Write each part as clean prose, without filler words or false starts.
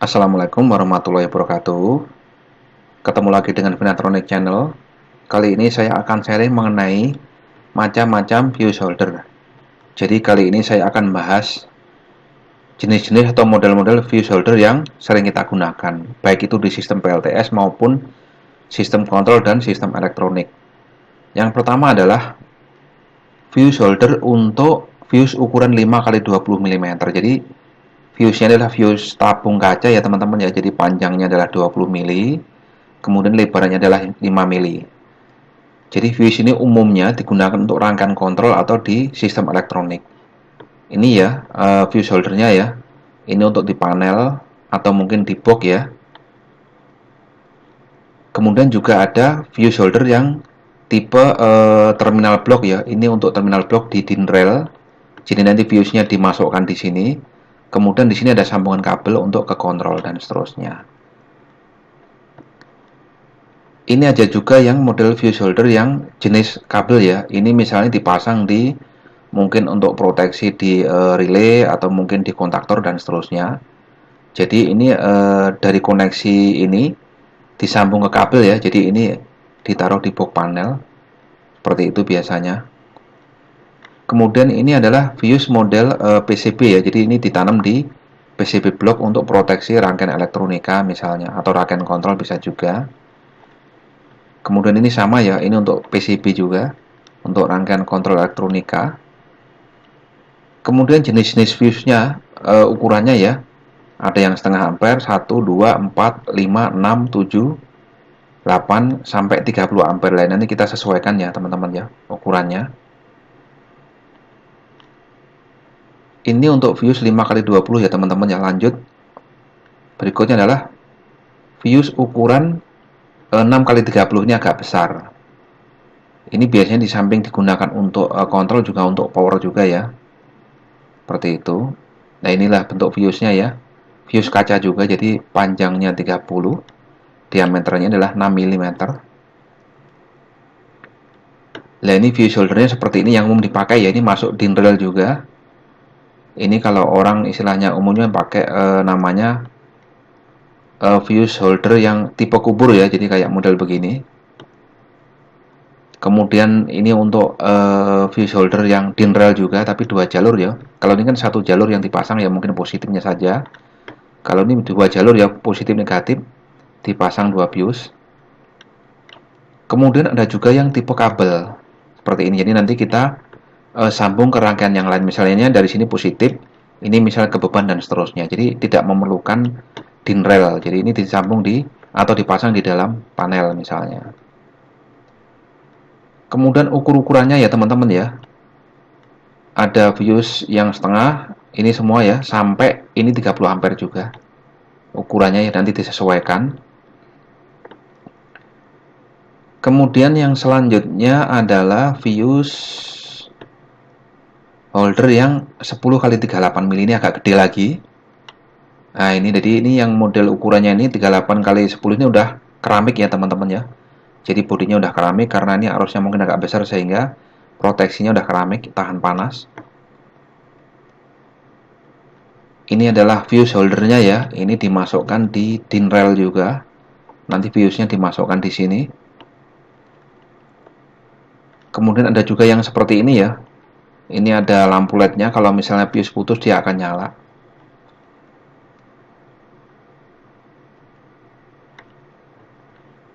Assalamualaikum warahmatullahi wabarakatuh. Ketemu lagi dengan Finatronic Channel. Kali ini saya akan sharing mengenai macam-macam fuse holder. Jadi kali ini saya akan bahas jenis-jenis atau model-model fuse holder yang sering kita gunakan, baik itu di sistem PLTS maupun sistem kontrol dan sistem elektronik. Yang pertama adalah fuse holder untuk fuse ukuran 5x20 mm. Jadi fuse-nya adalah fuse tabung kaca ya teman-teman ya. Jadi panjangnya adalah 20 mm, kemudian lebarnya adalah 5 mm. Jadi fuse ini umumnya digunakan untuk rangkaian kontrol atau di sistem elektronik. Ini ya fuse holdernya ya. Ini untuk di panel atau mungkin di box ya. Kemudian juga ada fuse holder yang tipe terminal block ya. Ini untuk terminal block di DIN rail. Jadi nanti fuse-nya dimasukkan di sini. Kemudian di sini ada sambungan kabel untuk ke kontrol dan seterusnya. Ini ada juga yang model fuse holder yang jenis kabel ya. Ini misalnya dipasang di mungkin untuk proteksi di relay atau mungkin di kontaktor dan seterusnya. Jadi ini dari koneksi ini disambung ke kabel ya. Jadi ini ditaruh di box panel. Seperti itu biasanya. Kemudian ini adalah fuse model PCB ya. Jadi ini ditanam di PCB block untuk proteksi rangkaian elektronika misalnya, atau rangkaian kontrol bisa juga. Kemudian ini sama ya, ini untuk PCB juga, untuk rangkaian kontrol elektronika. Kemudian jenis-jenis fuse-nya, ukurannya ya, ada yang setengah ampere, 1, 2, 4, 5, 6, 7, 8, sampai 30 ampere lain. Nanti kita sesuaikan ya teman-teman ya, ukurannya. Ini untuk fuse 5x20 ya teman-teman ya. Lanjut, berikutnya adalah fuse ukuran 6x30, ini agak besar. Ini biasanya di samping digunakan untuk kontrol juga untuk power juga ya. Seperti itu. Nah, inilah bentuk fuse-nya ya. Fuse kaca juga, jadi panjangnya 30, diameternya adalah 6 mm. Nah, ini fuse holdernya seperti ini yang umum dipakai ya. Ini masuk DIN rail juga. Ini kalau orang istilahnya umumnya pakai namanya fuse holder yang tipe kubur ya, jadi kayak model begini. Kemudian ini untuk fuse holder yang DIN rail juga, tapi 2 jalur ya. Kalau ini kan 1 jalur yang dipasang ya, mungkin positifnya saja. Kalau ini 2 jalur ya, positif negatif, dipasang 2 fuse. Kemudian ada juga yang tipe kabel seperti ini. Jadi nanti kita sambung ke rangkaian yang lain. Misalnya dari sini positif, ini misalnya ke beban dan seterusnya. Jadi tidak memerlukan DIN rail. Jadi ini disambung di atau dipasang di dalam panel misalnya. Kemudian ukur-ukurannya ya teman-teman ya. Ada fuse yang setengah, ini semua ya, sampai ini 30 ampere juga. Ukurannya ya nanti disesuaikan. Kemudian yang selanjutnya adalah fuse holder yang 10x38 mm, ini agak gede lagi. Nah, ini jadi ini yang model ukurannya ini 38x10 ini udah keramik ya teman-teman ya. Jadi bodinya udah keramik karena ini arusnya mungkin agak besar sehingga proteksinya udah keramik, tahan panas. Ini adalah fuse holdernya ya. Ini dimasukkan di DIN rail juga. Nanti fuse-nya dimasukkan di sini. Kemudian ada juga yang seperti ini ya. Ini ada lampu LED-nya, kalau misalnya fuse putus dia akan nyala.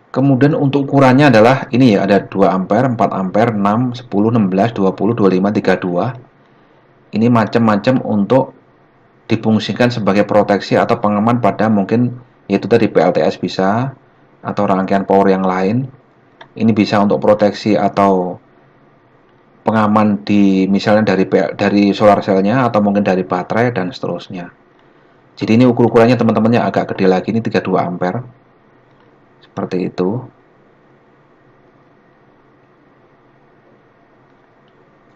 Kemudian untuk ukurannya adalah ini ya, ada 2 ampere, 4 ampere, 6, 10, 16, 20, 25, 32. Ini macam-macam untuk difungsikan sebagai proteksi atau pengaman pada mungkin yaitu tadi PLTS bisa, atau rangkaian power yang lain. Ini bisa untuk proteksi atau pengaman di misalnya dari solar cell-nya atau mungkin dari baterai dan seterusnya. Jadi ini ukur-ukurannya teman-temannya agak gede lagi, ini 32 ampere. Seperti itu.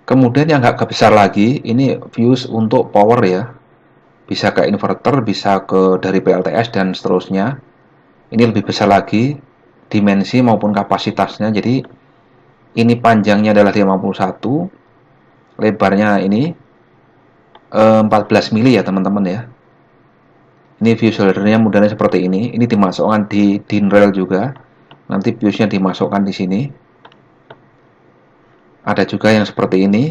Kemudian yang agak besar lagi, ini fuse untuk power ya. Bisa ke inverter, bisa ke dari PLTS dan seterusnya. Ini lebih besar lagi dimensi maupun kapasitasnya. Jadi ini panjangnya adalah 51, lebarnya ini 14 mili ya teman-teman ya. Ini fuse holdernya modelnya seperti ini. Ini dimasukkan di DIN rail juga. Nanti fuse-nya dimasukkan di sini. Ada juga yang seperti ini.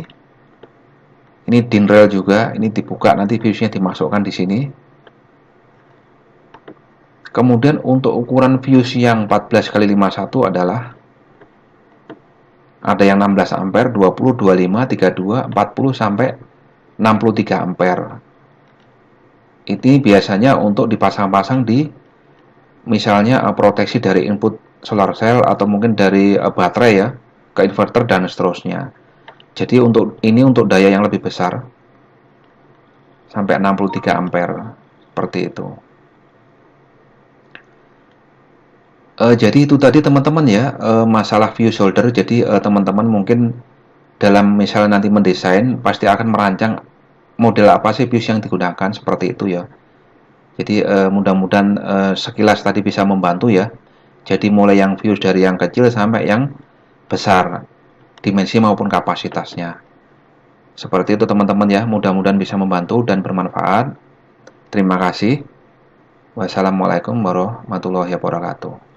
Ini DIN rail juga. Ini dibuka, nanti fuse-nya dimasukkan di sini. Kemudian untuk ukuran fuse yang 14x51 adalah ada yang 16 ampere, 20, 25, 32, 40 sampai 63 ampere. Ini biasanya untuk dipasang-pasang di misalnya proteksi dari input solar cell atau mungkin dari baterai ya ke inverter dan seterusnya. Jadi untuk daya yang lebih besar sampai 63 ampere seperti itu. Jadi itu tadi teman-teman ya, masalah fuse holder. Jadi teman-teman mungkin dalam misalnya nanti mendesain pasti akan merancang model apa sih fuse yang digunakan seperti itu ya. Jadi mudah-mudahan sekilas tadi bisa membantu ya. Jadi mulai yang fuse dari yang kecil sampai yang besar dimensi maupun kapasitasnya. Seperti itu teman-teman ya, mudah-mudahan bisa membantu dan bermanfaat. Terima kasih. Wassalamualaikum warahmatullahi wabarakatuh.